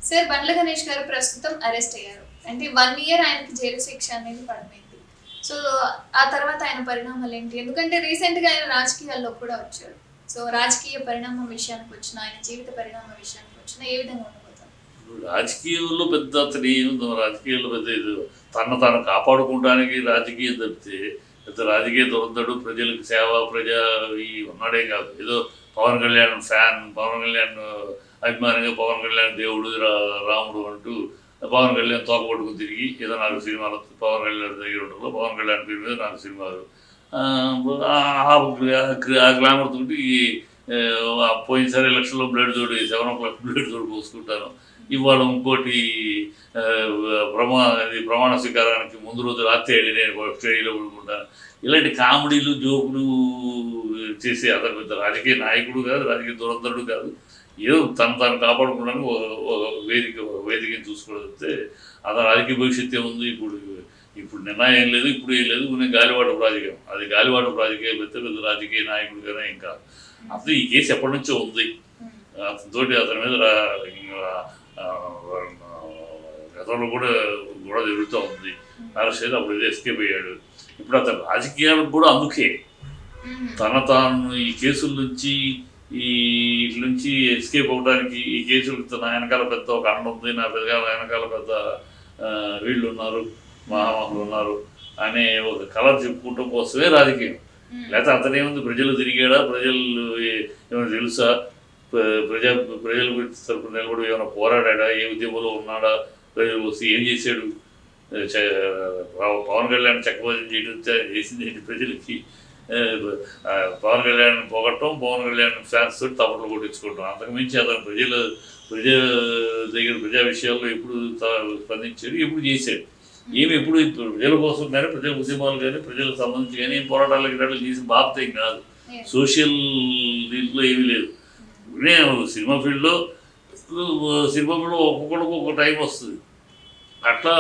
Sir Bandla Ganesh గారు ప్రస్తుతం arrest అయ్యారు. అంటే 1 ఇయర్ ఆయనకి జైలు శిక్ష అనేది పడిపోయింది. సో, ఆ తర్వాత ఆయన పరిణామాలేంటి? ఎందుకంటే రీసెంట్‌గా ఆయన రాజకీయాల్లో కూడా వచ్చారు. సో, రాజకీయ పరిణామం విషయానికొచ్చినా, ఆయన జీవిత పరిణామం విషయానికొచ్చినా ఏ విధంగా ఉండబోతోంది? రాజకీయంలో పెద్ద అతను ఏముందో రాజకీయాల్లో పెద్ద ఇది తను తాను కాపాడుకోవడానికి రాజకీయం తప్పితే పెద్ద రాజకీయ దొరకడు ప్రజలకు సేవ ప్రజా ఈ ఉన్నాడే కాదు. ఏదో పవన్ కళ్యాణ్ ఫ్యాన్, పవన్ కళ్యాణ్ అభిమానిగా పవన్ కళ్యాణ్ దేవుడు రాముడు అంటూ పవన్ కళ్యాణ్ తోక పట్టుకుని తిరిగి ఏదో 4 సినిమాలు పవన్ కళ్యాణ్ దగ్గర ఉండడంలో పవన్ కళ్యాణ్ పేరు మీద 4 సినిమాలు ఆ గ్లామర్ తోటి పోయినసారి ఎలక్షన్లో బ్లడ్ తోడు 7 o'clock బ్లడ్ తోడు పోసుకుంటాను. ఇవాళ ఇంకోటి ప్రమాణ స్వీకారానికి ముందు రోజు రాత్రి వెళ్ళి నేను స్టడీలో పడుకుంటాను. ఇలాంటి కామెడీలు జోకులు చేసే అతను పెద్ద రాజకీయ నాయకుడు కాదు, రాజకీయ దురంధరుడు కాదు. ఏదో తాను కాపాడుకోవడానికి ఒక వేదికని చూసుకోవడితే అతను రాజకీయ భవిష్యత్తు ఏముంది. ఇప్పుడు నిర్ణయం లేదు, ఇప్పుడు ఏం లేదు. నేను గాలివాటపు రాజకీయం, అది గాలివాటపు రాజకీయం పెద్ద పెద్ద రాజకీయ నాయకుడిగానే ఇంకా అసలు ఈ కేసు ఎప్పటి నుంచో ఉంది. అతనితోటి అతని మీద గతంలో కూడా గొడవ జరుగుతూ ఉంది. అరెస్ట్ అయితే అప్పుడు ఏదో ఎస్కేప్ అయ్యాడు. ఇప్పుడు అతను రాజకీయాలకు కూడా అందుకే తాను ఈ కేసుల నుంచి వీటి నుంచి ఎస్కేప్ అవడానికి ఈ కేసులు నా వెనకాల పెద్ద ఒక అండ ఉంది, నా వెనకాల పెద్ద వీళ్ళు ఉన్నారు, మహామహులు ఉన్నారు అనే ఒక కళ చెప్పుకోవటం కోసమే రాజకీయం. లేకపోతే అతనేముంది ప్రజలు తిరిగాడా, ప్రజలు ఏమైనా తెలుసా, ప్రజల గురించి తరపున నిలబడి ఏమైనా పోరాడా, ఏ ఉద్యమంలో ఉన్నాడా, ప్రజలు వస్తే ఏం చేశాడు, పవన్ కళ్యాణ్ చక్రవర్తి చేయడం చేసింది ఏంటి ప్రజలకి, పవన్ కళ్యాణ్ పొగట్టం, పవన్ కళ్యాణ్ ఫ్యాన్స్ తోటి తప్పట్లు కొట్టించుకోవటం. అంతకుమించి అతను ప్రజల దగ్గర ప్రజా విషయాల్లో ఎప్పుడు స్పందించాడు, ఎప్పుడు చేశాడు, ఏమి ఎప్పుడు ప్రజల కోసం కానీ ప్రజల ఉద్యమాలు కానీ ప్రజలకు సంబంధించి కానీ పోరాటాలకు చేసిన బాధ్యత ఏం కాదు. సోషల్ దీంట్లో ఏమీ లేదు. నేను సినిమా ఫీల్డ్లో ఒక్కొక్కడికి ఒక్కొక్క టైం వస్తుంది. అట్లా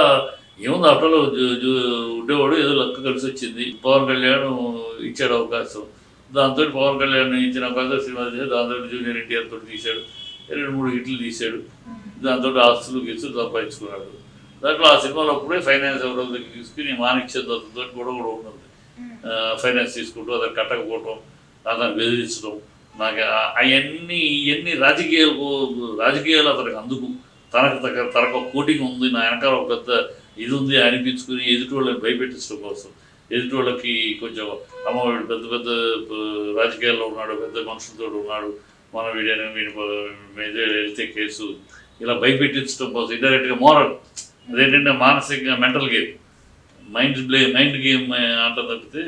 ఏముంది, అట్లలో ఉండేవాడు ఏదో లెక్క కలిసి వచ్చింది. పవన్ కళ్యాణ్ ఇచ్చాడు అవకాశం, దాంతో పవన్ కళ్యాణ్ ఇచ్చిన అవకాశం సినిమా తీశాడు. దాంతో జూనియర్ ఎన్టీఆర్ తోటి తీశాడు, 2-3 హిట్లు తీశాడు. దాంతో ఆస్తులు గీస్తులు సంపాదించుకున్నాడు. దాంట్లో ఆ సినిమాలో అప్పుడే ఫైనాన్స్ ఎవరో దగ్గర తీసుకుని మానిచ్చేందుతో కూడా ఉంటుంది. ఫైనాన్స్ తీసుకుంటూ అతను కట్టకపోవటం, అతను బెదిరించడం, నాకు ఇవన్నీ రాజకీయాలు అతనికి అందుకు తనకు కోటింగ్ ఉంది, నా వెనకాల ఒక పెద్ద ఇది ఉంది అనిపించుకుని ఎదుటి వాళ్ళని భయపెట్టించడం కోసం, ఎదుటి వాళ్ళకి కొంచెం అమ్మవాడు పెద్ద పెద్ద రాజకీయాల్లో ఉన్నాడు, పెద్ద మనుషులతో ఉన్నాడు, మన వీడియో మీద వెళ్తే కేసు ఇలా భయపెట్టించడం కోసం ఇండైరెక్ట్గా మోరల్ అదేంటంటే మానసికంగా మెంటల్ గేమ్, మైండ్ గేమ్ ఆట తప్పితే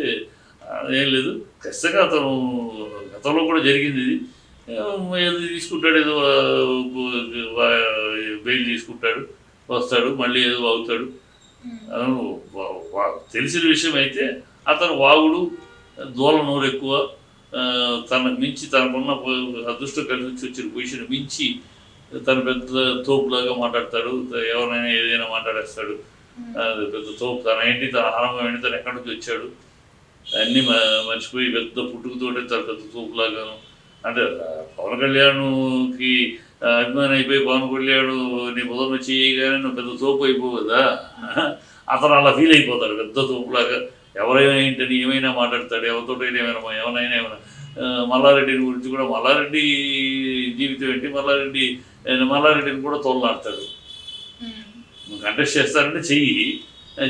ఏం లేదు. ఖచ్చితంగా అతను గతంలో కూడా జరిగింది. ఇది ఏదో తీసుకుంటాడు, ఏదో బెయిల్ తీసుకుంటాడు, వస్తాడు, మళ్ళీ ఏదో వాగుతాడు. అతను తెలిసిన విషయం అయితే అతను వాగుడు, దూల నోరు ఎక్కువ, తనకు మించి తనకున్న అదృష్టం కలిసి వచ్చిన పొజిషన్ మించి తను పెద్ద తోపులాగా మాట్లాడతాడు, ఎవరినైనా ఏదైనా మాట్లాడేస్తాడు. పెద్ద తోపు తన ఏంటి, తన ఆరంభం ఏంటి, తను ఎక్కడి నుంచి వచ్చాడు అన్నీ మర్చిపోయి పెద్ద పుట్టుకతోటే తన పెద్ద తోపులాగాను. అంటే పవన్ కళ్యాణ్కి అభిమాని అయిపోయి పవన్ కళ్యాణ్ నీ బుధం చేయగానే నువ్వు పెద్ద తోపు అయిపోవు కదా, అతను అలా ఫీల్ అయిపోతాడు పెద్ద తోపులాగా. ఎవరైనా ఏంటని ఏమైనా మాట్లాడతాడు, ఎవరితోటైనా ఎవరైనా మల్లారెడ్డిని గురించి కూడా, మల్లారెడ్డి జీవితం ఏంటి, మల్లారెడ్డిని కూడా తోలనాడతాడు. కంటెస్ట్ చేస్తారంటే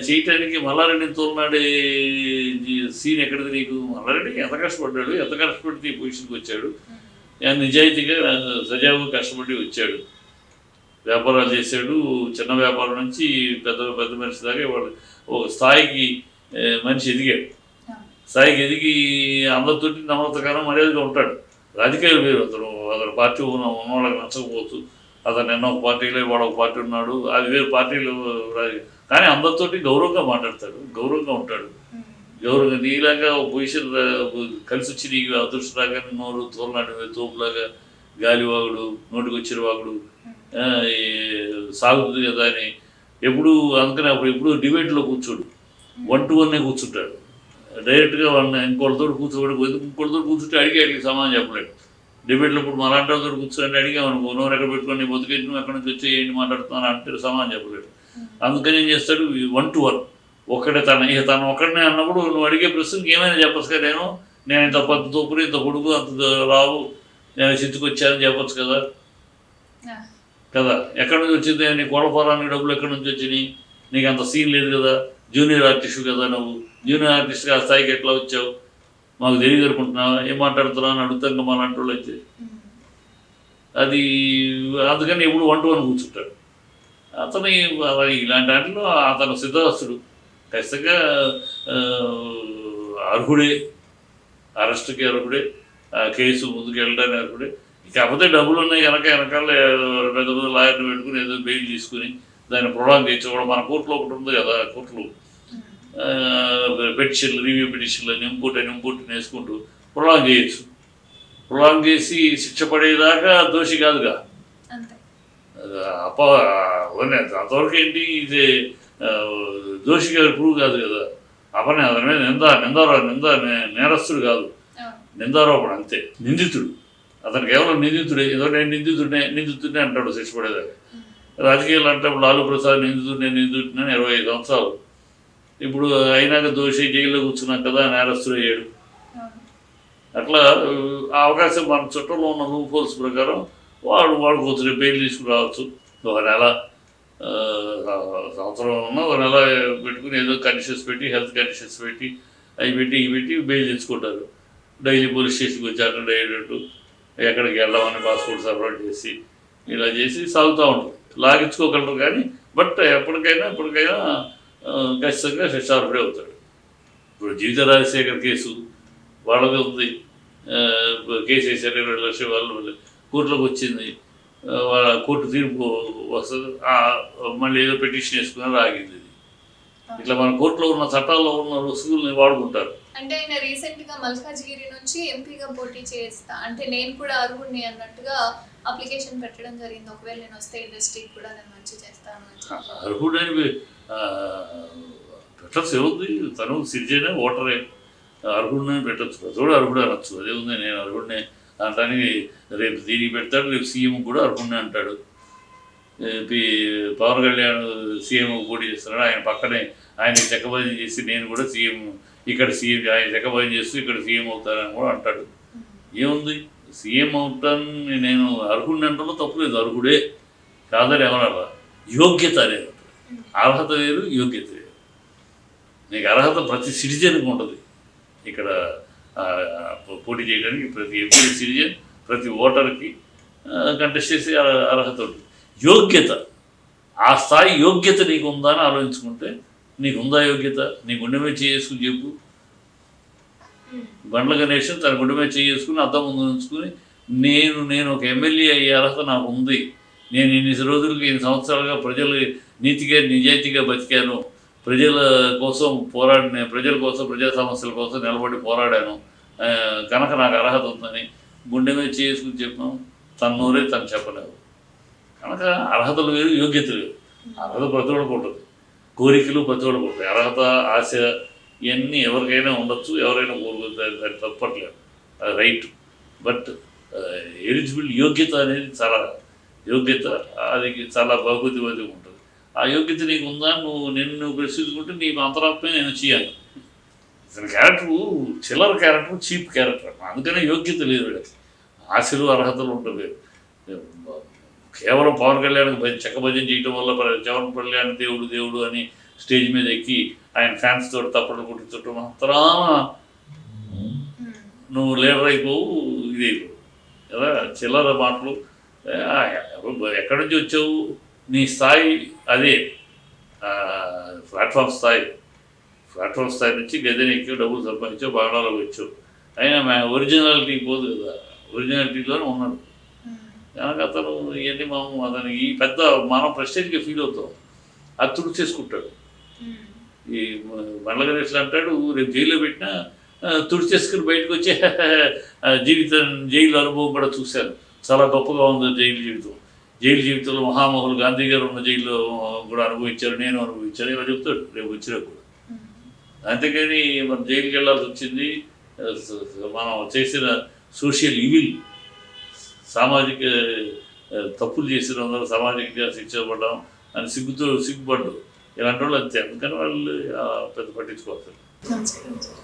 చేయటానికి మల్లారెడ్డిని తోలనాడే సీన్ ఎక్కడిది నీకు? మల్లారెడ్డి ఎంత కష్టపడ్డాడు, ఎంత కష్టపడితే ఈ పొజిషన్కి వచ్చాడు, నిజాయితీగా సజావుగా కష్టపడి వచ్చాడు, వ్యాపారాలు చేశాడు. చిన్న వ్యాపారం నుంచి పెద్ద మనిషి దాకా ఒక స్థాయికి మనిషి ఎదిగాడు. స్థాయికి ఎదిగి అందరితోటి నమ్రతకరం మర్యాదగా ఉంటాడు. రాజకీయాలు వేరు. అతను పార్టీ ఉన్న వాళ్ళకి నచ్చకపోవచ్చు, అతను ఎన్నో ఒక పార్టీలో వాడు ఒక పార్టీ ఉన్నాడు, అది వేరు పార్టీలు, కానీ అందరితోటి గౌరవంగా మాట్లాడతాడు, గౌరవంగా ఉంటాడు. గౌరవంగా నీలాగా ఒక పొజిషన్ కలిసి వచ్చి నీకు అదృష్టలాగా నోరు తోలనాడు తోపులాగా గాలివాగుడు, నోటికి వచ్చిన వాగుడు సాగుతుంది కదా అని ఎప్పుడు అందుకని అప్పుడు ఎప్పుడు డిబేట్లో కూర్చోడు, 1-to-1 కూర్చుంటాడు. డైరెక్ట్గా వాళ్ళని ఇంకోళ్ళతో కూర్చోబడి ఇంకోళ్ళతో కూర్చుంటే అడిగి సమాధానం చెప్పలేడు. డిబేట్లో ఇప్పుడు మరాఠా కూర్చొని అడిగామనుకో నోరు ఎక్కడ పెట్టుకొని బతుకెట్టి నువ్వు ఎక్కడి నుంచి వచ్చి ఏంటి మాట్లాడుతున్నాను అంటే సమానం చెప్పలేడు. అందుకని ఏం చేస్తాడు 1 to 1 ఒక్కడే తను ఒక్కడనే అన్నప్పుడు నువ్వు అడిగే ప్రశ్నకి ఏమైనా చెప్పచ్చు కదా. నేను ఇంత పెద్ద తోపుడు ఇంత కొడుకు అంత రావు నేను చిత్తుకొచ్చానని చెప్పచ్చు కదా. ఎక్కడి నుంచి వచ్చింది నీ కోళ్ళఫారానికి డబ్బులు ఎక్కడి నుంచి వచ్చినాయి, నీకు అంత సీన్ లేదు కదా, జూనియర్ ఆర్టిస్ట్ కదా, నువ్వు జూనియర్ ఆర్టిస్ట్గా ఆ స్థాయికి ఎట్లా వచ్చావు మాకు తెలియదు అనుకుంటున్నావా, ఏం మాట్లాడుతున్నావు అని అడుగుతాం మన లాంటి వాళ్ళు అయితే. అది అందుకని ఎప్పుడు 1 to 1 కూర్చుంటాడు అతను. ఇలాంటి వాటిలో అతను సిద్ధహస్తుడు, ఖచ్చితంగా అర్హుడే, అరెస్ట్కి అర్హుడే, కేసు ముందుకు వెళ్ళడానికి అర్హుడే. కాకపోతే డబ్బులు ఉన్నాయి కనుక వెనకాల పెద్ద పెద్ద లాయర్ని పెట్టుకుని ఏదో బెయిల్ తీసుకుని దాన్ని ప్రొలాంగ్ చేయించుకోవడం. మన కోర్టులో ఒకటి ఉంది కదా, కోర్టులు పెటిషన్లు, రివ్యూ పెటిషన్లు అని ఇంకోటి వేసుకుంటూ ప్రొలాంగ్ చేయొచ్చు. ప్రొలాంగ్ చేసి శిక్ష పడేదాకా దోషి కాదుగా. అంతవరకు ఏంటి ఇది దోషిగా ప్రూవ్ కాదు కదా. అతని మీద నేరస్తుడు కాదు, నిందారోపణ అంతే, నిందితుడు. అతను కేవలం నిందితుడే. ఏదో నేను నిందితుడినే అంటాడు శిక్ష పడేదాకా. రాజకీయాలు అంటే లాలూ ప్రసాద్ నిందితుడిని 25 సంవత్సరాలు, ఇప్పుడు అయినాక దోషి జైల్లో కూర్చున్నాం కదా నేరస్తుడు అయ్యాడు. అట్లా ఆ అవకాశం మన చుట్టంలో ఉన్న రూల్ ఫోర్స్ ప్రకారం వాడు కూర్చుని బెయిల్ తీసుకుని రావచ్చు. 1 నెల సంవత్సరం ఉన్న 1 నెల పెట్టుకుని ఏదో కండిషన్స్ పెట్టి, హెల్త్ కండిషన్స్ పెట్టి, ఇవి పెట్టి బెయిల్ తెచ్చుకుంటారు. డైలీ పోలీస్ స్టేషన్కి వచ్చి అటెండ్ అయ్యేటట్టు ఎక్కడికి వెళ్ళామని పాస్పోర్ట్ సర్వర్ చేసి ఇలా చేసి సాగుతూ ఉంటుంది. లాగించుకోగలరు కానీ బట్ ఎప్పటికైనా ఖచ్చితంగా శిక్షార్హుడే అవుతాడు. ఇప్పుడు జీవిత రాజశేఖర్ కేసు వాళ్ళది ఉంది, కేసు వేసారు 2 లక్షల వాళ్ళు కోర్టులోకి వచ్చింది, వాళ్ళ కోర్టు తీర్పు వస్తుంది, మళ్ళీ ఏదో పిటిషన్ వేసుకుని ఆగింది. ఇట్లా మన కోర్టులో ఉన్న చట్టాల్లో ఉన్న రుసుగుల్ని వాడుకుంటారు. అంటే ఆయన రీసెంట్ గా మల్కాజ్గిరి నుంచి ఎంపీగా పోటీ చేస్తా అంటే నేను కూడా అర్హుడిని అన్నట్టుగా అప్లికేషన్ పెట్టడం జరిగింది. ఒకవేళ నేను వస్తే ఇండస్ట్రీకి కూడా నేను మంచి చేస్తాను అని. అర్హుడని పెట్టచ్చు, ఏముంది, తను సిటిజనే, ఓటరే, అర్హుడిని పెట్టచ్చు, ప్రజోడు అర్హుడు అనొచ్చు, అదేముంది. నేను అర్హుడిని అంటానికి రేపు దీనికి పెడతాడు, రేపు సీఎం కూడా అర్హుడిని అంటాడు. పవన్ కళ్యాణ్ సీఎం పోటీ చేస్తున్నాడు, ఆయన పక్కనే ఆయన చెక్కబదిలీ చేసి నేను కూడా సీఎం, ఇక్కడ సీఎం ఆయన చెక్కబదిలీ చేస్తూ ఇక్కడ సీఎం అవుతానని కూడా అంటాడు. ఏముంది, సీఎం అవుతాను నేను అర్హుడిని అంటలో తప్పులేదు, అర్హుడే కాదని ఏమన్నా. యోగ్యత అనేది అర్హత వేరు, యోగ్యత వేరు. నీకు అర్హత ప్రతి సిటిజన్కి ఉంటుంది. ఇక్కడ పోటీ చేయడానికి ప్రతి సిటిజన్, ప్రతి ఓటర్కి కంటెస్ట్ చేసే అర్హత ఉంటుంది. యోగ్యత, ఆ స్థాయి యోగ్యత నీకు ఉందా అని ఆలోచించుకుంటే, నీకుందా యోగ్యత, నీ గుండె మీద చేసుకుని చెప్పు. బండ్ల గణేష్ తన గుండె మీద చేసుకుని అద్దం ముందు ఉంచుకుని నేను ఒక ఎమ్మెల్యే అయ్యే అర్హత నాకు ఉంది, నేను ఇన్ని రోజులకి 8 సంవత్సరాలుగా ప్రజలు నీతిగా నిజాయితీగా బతికాను, ప్రజల కోసం పోరాడిన, ప్రజల కోసం ప్రజా సమస్యల కోసం నిలబడి పోరాడాను కనుక నాకు అర్హత ఉందని గుండె మీద చేసుకుని చెప్పాను. తన నోరే తను చెప్పలేవు కనుక అర్హతలు వేరు, యోగ్యతలు వేరు. అర్హత ప్రతి ఒక్కరికి ఉంటుంది, కోరికలు ప్రతి ఒక్కరికి ఉంటాయి. అర్హత, ఆశ ఇవన్నీ ఎవరికైనా ఉండొచ్చు, ఎవరైనా కోరుకుంటారు, దాన్ని తప్పట్లేదు, అది రైట్. బట్ ఎలిజిబుల్ యోగ్యత అనేది చాలా యోగ్యత, అది చాలా బహుమతి ఉంటుంది. ఆ యోగ్యత నీకు ఉందా, నిన్ను ప్రశ్నించుకుంటే నీ అంతరాత్మే నేను చేయాలి. ఇతని క్యారెక్టరు చిల్లర క్యారెక్టర్, చీప్ క్యారెక్టర్, అందుకనే యోగ్యత లేదు వీళ్ళకి. ఆశలు అర్హతలు ఉంటుంది. కేవలం పవన్ కళ్యాణ్కి చెక్కభజన చేయటం వల్ల పవన్ కళ్యాణ్ దేవుడు అని స్టేజ్ మీద ఎక్కి ఆయన ఫ్యాన్స్ తోటి తప్పట్లు కొట్టించడం మాత్రాన నువ్వు లీడర్ అయిపోవు, ఇది అయిపోవు కదా. చిల్లర మాటలు. ఎక్కడి నుంచి వచ్చావు, నీ స్థాయి అదే, ప్లాట్ఫామ్ స్థాయి నుంచి గదిని ఎక్కి డబ్బులు సంపాదించావు, బాగాలోకి వచ్చావు. అయినా ఒరిజినాలిటీ పోదు కదా, ఒరిజినాలిటీలోనే ఉన్నాడు కనుక అతను ఇవన్నీ అతను ఈ పెద్ద మనం ప్రెస్టేజ్గా ఫీల్ అవుతాం, అది తుడి చేసుకుంటాడు. ఈ బండ్ల గణేష్ అంటాడు, రేపు జైల్లో పెట్టినా తుడిచేసుకుని బయటకు వచ్చే జైలు అనుభవం కూడా చూశాను, చాలా గొప్పగా ఉంది జైలు జీవితంలో మహామహులు గాంధీ గారు ఉన్న జైల్లో కూడా అనుభవించారు, నేను అనుభవించాను ఇలా చెప్తాడు రేపు వచ్చినా కూడా. అంతేకాని మనం జైలుకి వెళ్ళాల్సి వచ్చింది, మనం చేసిన సోషల్ ఈవిల్ సామాజిక తప్పులు చేసిన అందరూ సామాజికంగా శిక్ష పడ్డాం అని సిగ్గుపడ్డు ఇలాంటి వాళ్ళు అంతే, అందుకని వాళ్ళు పెద్ద పట్టించుకోవచ్చు. నమస్కారం సార్.